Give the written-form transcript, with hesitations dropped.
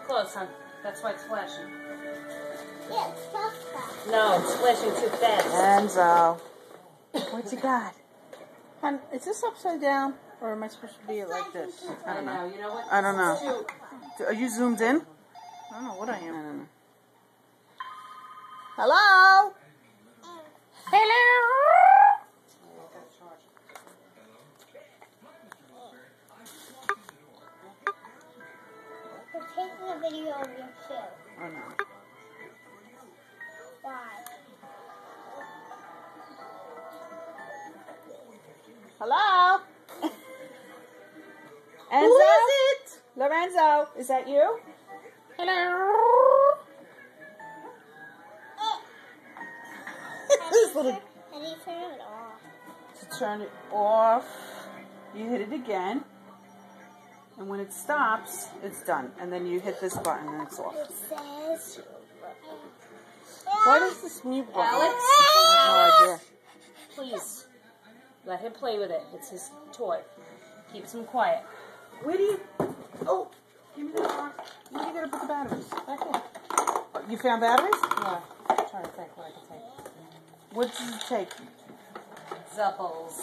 close, hon. That's why it's flashing. Yeah, it's not fast. No, it's flashing too fast. Enzo. What you got? Hon, is this upside down? Or am I supposed to be like this? I don't know. You know what? I don't know. Shoot. Are you zoomed in? I don't know what I am. I don't know. Hello? Hello? We're taking a video of your shoe. Oh no. Why? Hello? Enzo? Who is it? Lorenzo, is that you? Hello? This little... How do you turn it off? To turn it off, you hit it again. And when it stops, it's done. And then you hit this button and it's off. It says... What is this mute button? Alex? I have no idea. Please. Let him play with it. It's his toy. Keeps him quiet. Where do you... Oh, give me the box. Where are you going to put the batteries? Back there. Oh, you found batteries? Yeah. I'm trying to think what I can take. What did you take? Zupples.